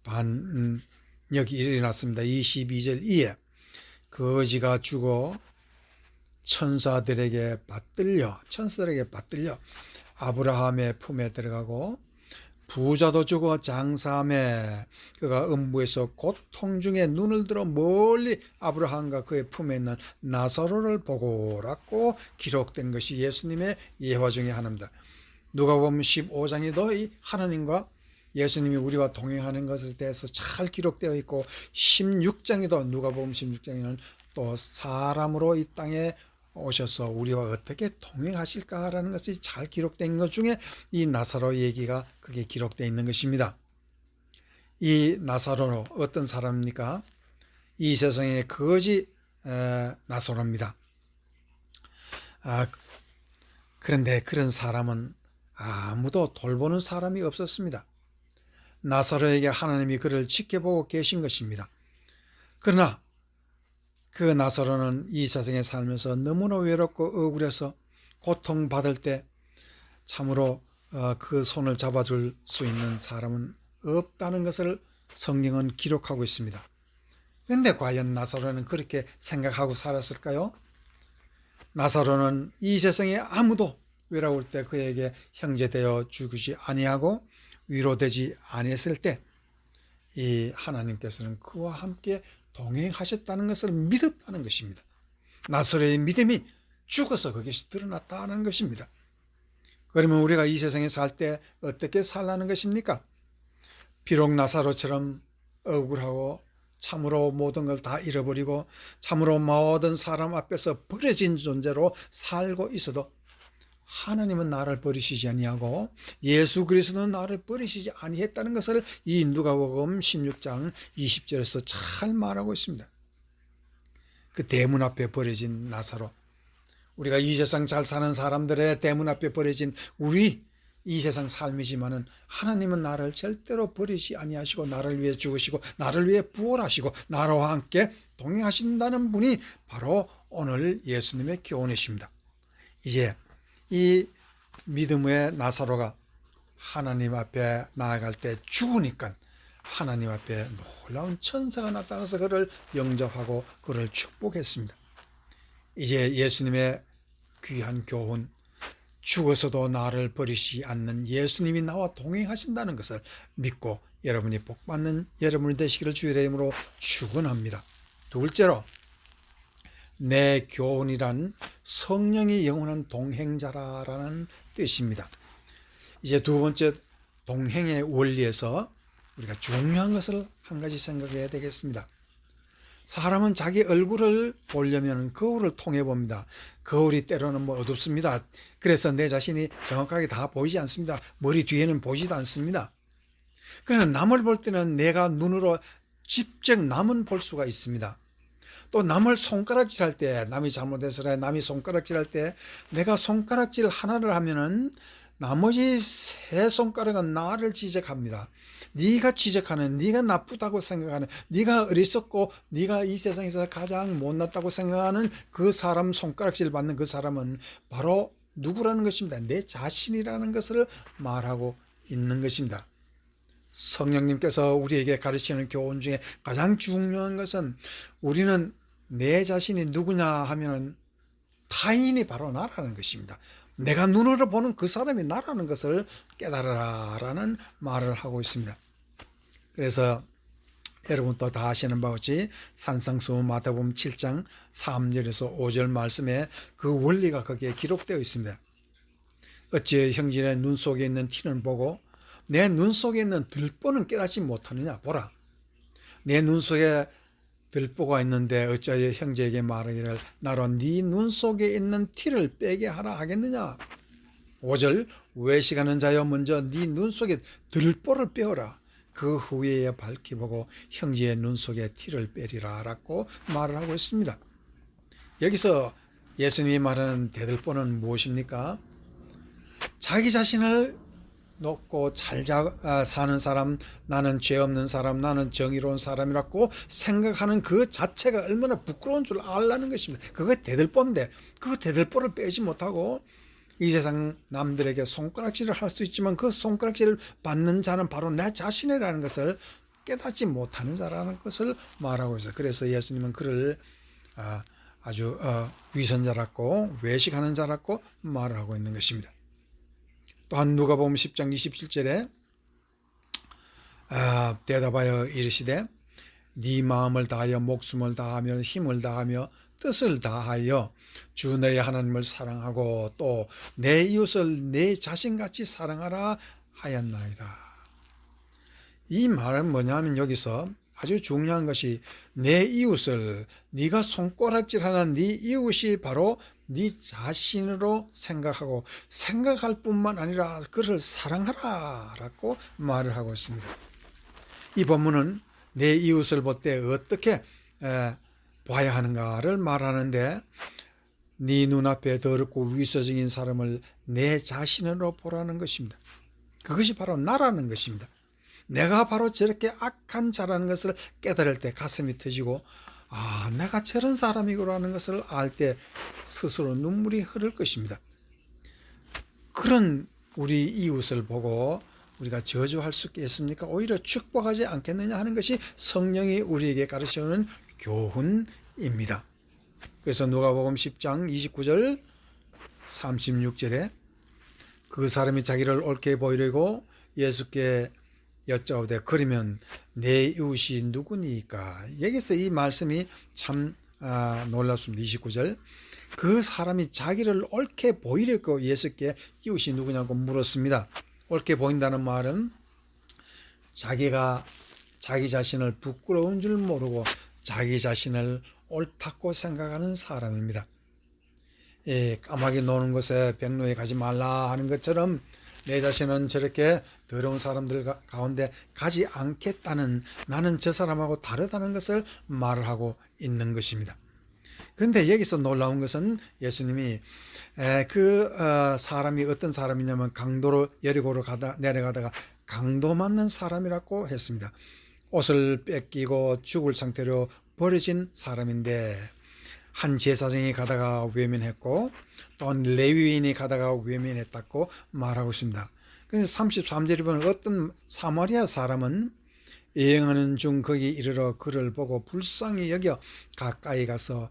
반역이 일어났습니다. 22절 이에 거지가 죽어 천사들에게 받들려 아브라함의 품에 들어가고 부자도 죽어 장사함에 그가 음부에서 고통 중에 눈을 들어 멀리 아브라함과 그의 품에 있는 나사로를 보고라고 기록된 것이 예수님의 예화 중에 하나입니다. 누가복음 15장에도 이 하나님과 예수님이 우리와 동행하는 것에 대해서 잘 기록되어 있고 16장에도 누가복음 16장에는 또 사람으로 이 땅에 오셔서 우리와 어떻게 동행하실까라는 것이 잘 기록된 것 중에 이 나사로 얘기가 그게 기록되어 있는 것입니다. 이 나사로는 어떤 사람입니까? 이 세상의 거지 나사로입니다. 그런데 그런 사람은 아무도 돌보는 사람이 없었습니다. 나사로에게 하나님이 그를 지켜보고 계신 것입니다. 그러나 그 나사로는 이 세상에 살면서 너무나 외롭고 억울해서 고통받을 때 참으로 그 손을 잡아줄 수 있는 사람은 없다는 것을 성경은 기록하고 있습니다. 그런데 과연 나사로는 그렇게 생각하고 살았을까요? 나사로는 이 세상에 아무도 외로울 때 그에게 형제되어 주지 아니하고 위로되지 아니했을 때 이 하나님께서는 그와 함께 동행하셨다는 것을 믿었다는 것입니다. 나사로의 믿음이 죽어서 그것이 드러났다는 것입니다. 그러면 우리가 이 세상에 살 때 어떻게 살라는 것입니까? 비록 나사로처럼 억울하고 참으로 모든 걸 다 잃어버리고 참으로 모든 사람 앞에서 버려진 존재로 살고 있어도 하나님은 나를 버리시지 아니하고 예수 그리스도는 나를 버리시지 아니했다는 것을 이 누가복음 16장 20절에서 잘 말하고 있습니다. 그 대문 앞에 버려진 나사로, 우리가 이 세상 잘 사는 사람들의 대문 앞에 버려진 우리 이 세상 삶이지만은 하나님은 나를 절대로 버리시 아니하시고 나를 위해 죽으시고 나를 위해 부활하시고 나와 함께 동행하신다는 분이 바로 오늘 예수님의 교훈이십니다. 이제 이 믿음의 나사로가 하나님 앞에 나아갈 때 죽으니까 하나님 앞에 놀라운 천사가 나타나서 그를 영접하고 그를 축복했습니다. 이제 예수님의 귀한 교훈, 죽어서도 나를 버리시지 않는 예수님이 나와 동행하신다는 것을 믿고 여러분이 복받는 여러분이 되시기를 주의 이름으로 축원합니다. 둘째로, 내 교훈이란 성령이 영원한 동행자라는 뜻입니다. 이제 두 번째, 동행의 원리에서 우리가 중요한 것을 한 가지 생각해야 되겠습니다. 사람은 자기 얼굴을 보려면 거울을 통해 봅니다. 거울이 때로는 어둡습니다. 그래서 내 자신이 정확하게 다 보이지 않습니다. 머리 뒤에는 보이지도 않습니다. 그러나 남을 볼 때는 내가 눈으로 직접 남은 볼 수가 있습니다. 또 남을 손가락질할 때, 남이 잘못해서 남이 손가락질할 때 내가 손가락질 하나를 하면은 나머지 세 손가락은 나를 지적합니다. 네가 지적하는, 네가 나쁘다고 생각하는, 네가 어리석고 네가 이 세상에서 가장 못났다고 생각하는 그 사람, 손가락질 받는 그 사람은 바로 누구라는 것입니다. 내 자신이라는 것을 말하고 있는 것입니다. 성령님께서 우리에게 가르치는 교훈 중에 가장 중요한 것은 우리는 내 자신이 누구냐 하면 타인이 바로 나라는 것입니다. 내가 눈으로 보는 그 사람이 나라는 것을 깨달아라라는 말을 하고 있습니다. 그래서 여러분도 다 아시는 바와 같이 산상수훈 마태복음 7장 3절에서 5절 말씀에 그 원리가 거기에 기록되어 있습니다. 어찌 형제의 눈 속에 있는 티는 보고 내 눈 속에 있는 들보는 깨닫지 못하느냐. 보라, 내 눈 속에 들보가 있는데 어찌하여 형제에게 말하기를 나로 네 눈 속에 있는 티를 빼게 하라 하겠느냐. 5절, 외식하는 자여 먼저 네 눈 속에 들보를 빼어라. 그 후에 밝히 보고 형제의 눈 속에 티를 빼리라 라고 말을 하고 있습니다. 여기서 예수님이 말하는 대들보는 무엇입니까? 자기 자신을 높고 잘 사는 사람, 나는 죄 없는 사람, 나는 정의로운 사람이라고 생각하는 그 자체가 얼마나 부끄러운 줄 알라는 것입니다. 그거 대들보인데 그 대들보를 빼지 못하고 이 세상 남들에게 손가락질을 할 수 있지만 그 손가락질을 받는 자는 바로 내 자신이라는 것을 깨닫지 못하는 자라는 것을 말하고 있어요. 그래서 예수님은 그를 아주 위선자라고 외식하는 자라고 말을 하고 있는 것입니다. 또한 누가복음 10장 27절에 대답하여 이르시되 네 마음을 다하여 목숨을 다하며 힘을 다하며 뜻을 다하여 주 너의 하나님을 사랑하고 또 내 이웃을 내 자신같이 사랑하라 하였나이다. 이 말은 뭐냐면 여기서 아주 중요한 것이 내 이웃을 네가 손가락질하는 네 이웃이 바로 네 자신으로 생각하고 생각할 뿐만 아니라 그를 사랑하라 라고 말을 하고 있습니다. 이 본문은 내 이웃을 볼 때 어떻게 봐야 하는가를 말하는데 네 눈앞에 더럽고 위선적인 사람을 내 자신으로 보라는 것입니다. 그것이 바로 나라는 것입니다. 내가 바로 저렇게 악한 자라는 것을 깨달을 때 가슴이 터지고 내가 저런 사람이구나는 것을 알 때 스스로 눈물이 흐를 것입니다. 그런 우리 이웃을 보고 우리가 저주할 수 있겠습니까? 오히려 축복하지 않겠느냐 하는 것이 성령이 우리에게 가르쳐주는 교훈입니다. 그래서 누가복음 10장 29절 36절에 그 사람이 자기를 옳게 보이려고 예수께 여짜오되 그러면 내 이웃이 누구니까? 여기서 이 말씀이 참 놀랍습니다. 29절 그 사람이 자기를 옳게 보이려고 예수께 이웃이 누구냐고 물었습니다. 옳게 보인다는 말은 자기가 자기 자신을 부끄러운 줄 모르고 자기 자신을 옳다고 생각하는 사람입니다. 까마귀 노는 곳에 백로에 가지 말라 하는 것처럼 내 자신은 저렇게 더러운 사람들 가운데 가지 않겠다는, 나는 저 사람하고 다르다는 것을 말을 하고 있는 것입니다. 그런데 여기서 놀라운 것은 예수님이 사람이 어떤 사람이냐면 강도로 여리고로 내려가다가 강도 맞는 사람이라고 했습니다. 옷을 뺏기고 죽을 상태로 버려진 사람인데 한 제사장이 가다가 외면했고 또한 레위인이 가다가 외면했다고 말하고 있습니다. 그래서 33절에 보면 어떤 사마리아 사람은 여행하는 중 거기 이르러 그를 보고 불쌍히 여겨 가까이 가서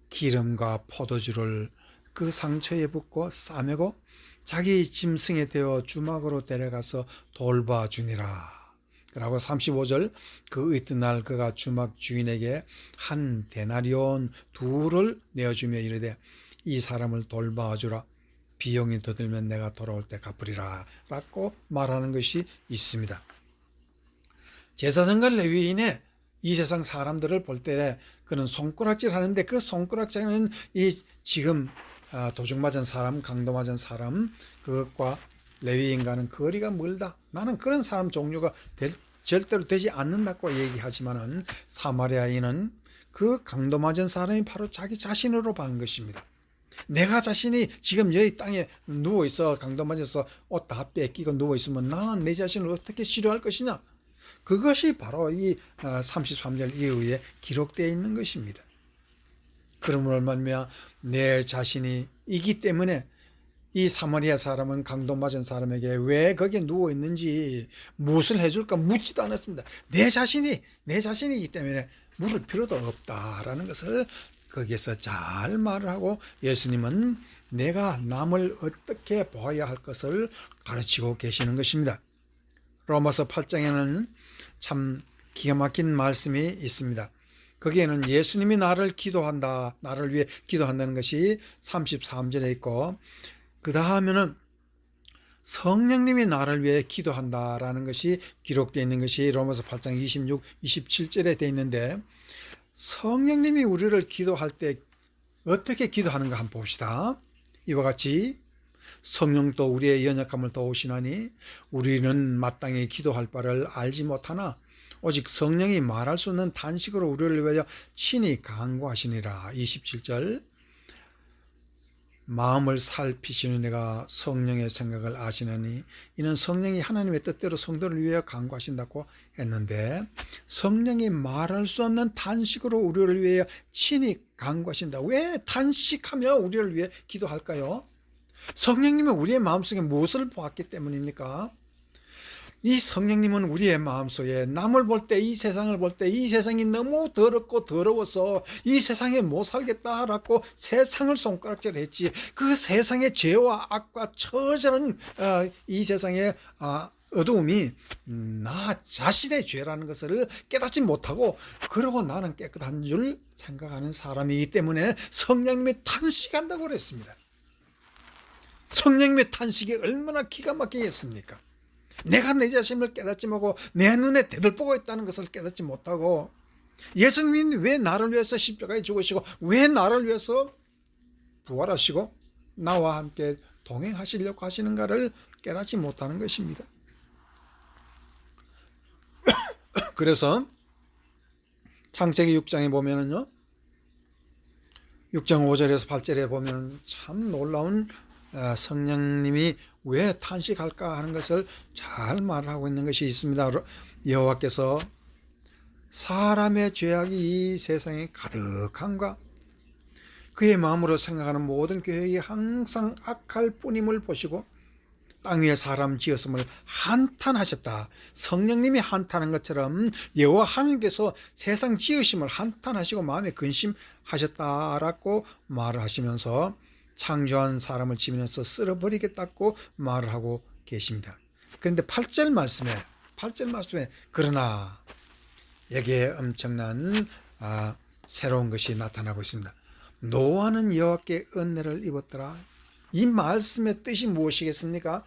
기름과 포도주를 그 상처에 붓고 싸매고 자기 짐승에 대어 주막으로 데려가서 돌봐주니라. 그리고 35절 그 이튿날 그가 주막 주인에게 한 데나리온 둘을 내어주며 이르되 이 사람을 돌봐주라. 비용이 더 들면 내가 돌아올 때 갚으리라 라고 말하는 것이 있습니다. 제사장과 레위인의 이 세상 사람들을 볼 때 그는 손가락질 하는데 그 손가락질은 이 지금 도둑 맞은 사람, 강도 맞은 사람 그것과 레위인과는 거리가 멀다. 나는 그런 사람 종류가 절대로 되지 않는다고 얘기하지만은 사마리아인은 그 강도 맞은 사람이 바로 자기 자신으로 본 것입니다. 내가 자신이 지금 여기 땅에 누워있어 강도 맞아서 옷 다 뺏기고 누워있으면 나는 내 자신을 어떻게 치료할 것이냐. 그것이 바로 이 33절 이후에 기록되어 있는 것입니다. 그러므로 말미암아 내 자신이 이기 때문에 이 사마리아 사람은 강도 맞은 사람에게 왜 거기에 누워있는지 무엇을 해줄까 묻지도 않았습니다. 내 자신이기 때문에 물을 필요도 없다라는 것을 거기에서 잘 말을 하고 예수님은 내가 남을 어떻게 보아야 할 것을 가르치고 계시는 것입니다. 로마서 8장에는 참 기가 막힌 말씀이 있습니다. 거기에는 예수님이 나를 위해 기도한다는 것이 33절에 있고 그 다음에는 성령님이 나를 위해 기도한다라는 것이 기록되어 있는 것이 로마서 8장 26, 27절에 되어 있는데 성령님이 우리를 기도할 때 어떻게 기도하는가 한번 봅시다. 이와 같이 성령도 우리의 연약함을 도우시나니 우리는 마땅히 기도할 바를 알지 못하나 오직 성령이 말할 수 없는 단식으로 우리를 위하여 친히 간구하시니라. 27절 마음을 살피시는 이가 성령의 생각을 아시나니 이는 성령이 하나님의 뜻대로 성도를 위하여 간구하신다고 했는데 성령이 말할 수 없는 단식으로 우리를 위하여 친히 간구하신다. 왜 단식하며 우리를 위해 기도할까요? 성령님은 우리의 마음속에 무엇을 보았기 때문입니까? 이 성령님은 우리의 마음속에 남을 볼 때, 이 세상을 볼 때, 이 세상이 너무 더럽고 더러워서 이 세상에 못 살겠다라고 세상을 손가락질했지, 그 세상의 죄와 악과 처절한 이 세상의 어두움이 나 자신의 죄라는 것을 깨닫지 못하고, 그러고 나는 깨끗한 줄 생각하는 사람이기 때문에 성령님이 탄식한다고 그랬습니다. 성령님의 탄식이 얼마나 기가 막히겠습니까? 내가 내 자신을 깨닫지 못하고 내 눈에 대들보고 있다는 것을 깨닫지 못하고, 예수님이 왜 나를 위해서 십자가에 죽으시고 왜 나를 위해서 부활하시고 나와 함께 동행하시려고 하시는가를 깨닫지 못하는 것입니다. 그래서 창세기 6장에 보면은요, 6장 5절에서 8절에 보면 참 놀라운 성령님이 왜 탄식할까 하는 것을 잘 말하고 있는 것이 있습니다. 여호와께서 사람의 죄악이 이 세상에 가득함과 그의 마음으로 생각하는 모든 계획이 항상 악할 뿐임을 보시고 땅 위에 사람 지었음을 한탄하셨다. 성령님이 한탄한 것처럼 여호와 하나님께서 세상 지으심을 한탄하시고 마음에 근심하셨다라고 말을 하시면서 창조한 사람을 지면서 쓸어버리겠다고 말을 하고 계십니다. 그런데 8절 말씀에 그러나 여기에 엄청난 새로운 것이 나타나고 있습니다. 노아는 여호와께 은혜를 입었더라. 이 말씀의 뜻이 무엇이겠습니까?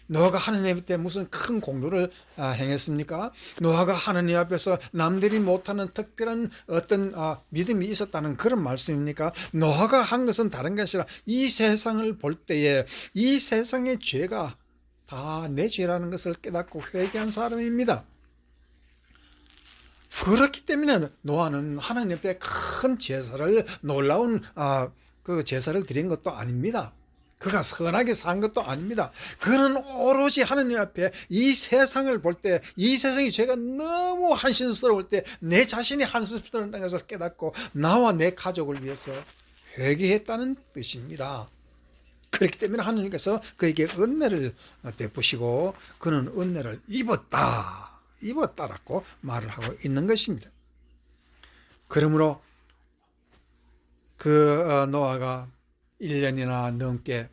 노아가 하나님 앞에 무슨 큰 공로를 행했습니까? 노아가 하나님 앞에서 남들이 못하는 특별한 어떤 믿음이 있었다는 그런 말씀입니까? 노아가 한 것은 다른 것이 아니라 이 세상을 볼 때에 이 세상의 죄가 다 내 죄라는 것을 깨닫고 회개한 사람입니다. 그렇기 때문에 노아는 하나님 앞에 큰 제사를, 놀라운 그 제사를 드린 것도 아닙니다. 그가 선하게 산 것도 아닙니다. 그는 오로지 하나님 앞에 이 세상을 볼 때, 이 세상의 죄가 너무 한심스러울 때 내 자신이 한심스러운 것을 깨닫고 나와 내 가족을 위해서 회개했다는 뜻입니다. 그렇기 때문에 하나님께서 그에게 은혜를 베푸시고 그는 은혜를 입었다라고 말을 하고 있는 것입니다. 그러므로 노아가 1년이나 넘게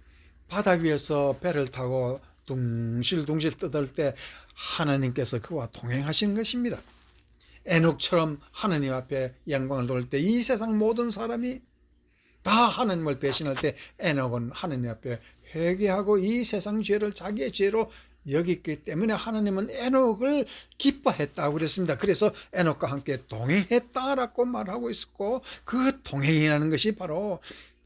바다 위에서 배를 타고 둥실둥실 떠들 때 하나님께서 그와 동행하시는 것입니다. 에녹처럼 하나님 앞에 영광을 돌릴 때 이 세상 모든 사람이 다 하나님을 배신할 때 에녹은 하나님 앞에 회개하고 이 세상 죄를 자기의 죄로 여겼기 때문에 하나님은 에녹을 기뻐했다고 그랬습니다. 그래서 에녹과 함께 동행했다라고 말하고 있었고, 그 동행이라는 것이 바로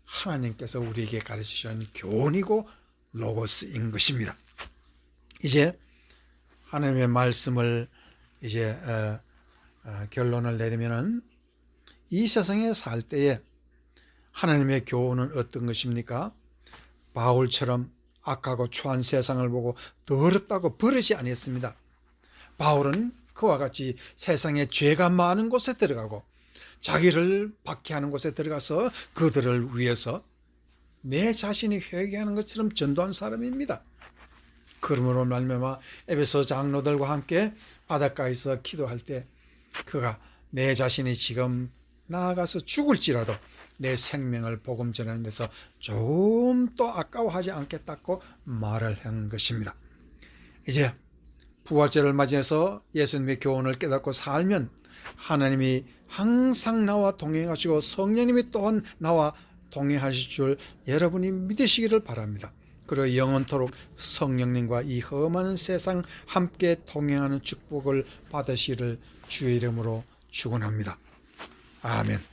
하나님께서 우리에게 가르치시는 교훈이고 로고스인 것입니다. 이제 하나님의 말씀을 이제 결론을 내리면은 이 세상에 살 때에 하나님의 교훈은 어떤 것입니까? 바울처럼 악하고 추한 세상을 보고 더럽다고 버리지 아니했습니다. 바울은 그와 같이 세상에 죄가 많은 곳에 들어가고 자기를 박해하는 곳에 들어가서 그들을 위해서 내 자신이 회개하는 것처럼 전도한 사람입니다. 그러므로 말미암아 에베소 장로들과 함께 바닷가에서 기도할 때 그가 내 자신이 지금 나아가서 죽을지라도 내 생명을 복음 전하는 데서 조금도 아까워하지 않겠다고 말을 한 것입니다. 이제 부활절을 맞이해서 예수님의 교훈을 깨닫고 살면 하나님이 항상 나와 동행하시고 성령님이 또한 나와 동행하실 줄 여러분이 믿으시기를 바랍니다. 그리고 영원토록 성령님과 이 험한 세상 함께 동행하는 축복을 받으시기를 주의 이름으로 축원합니다. 아멘.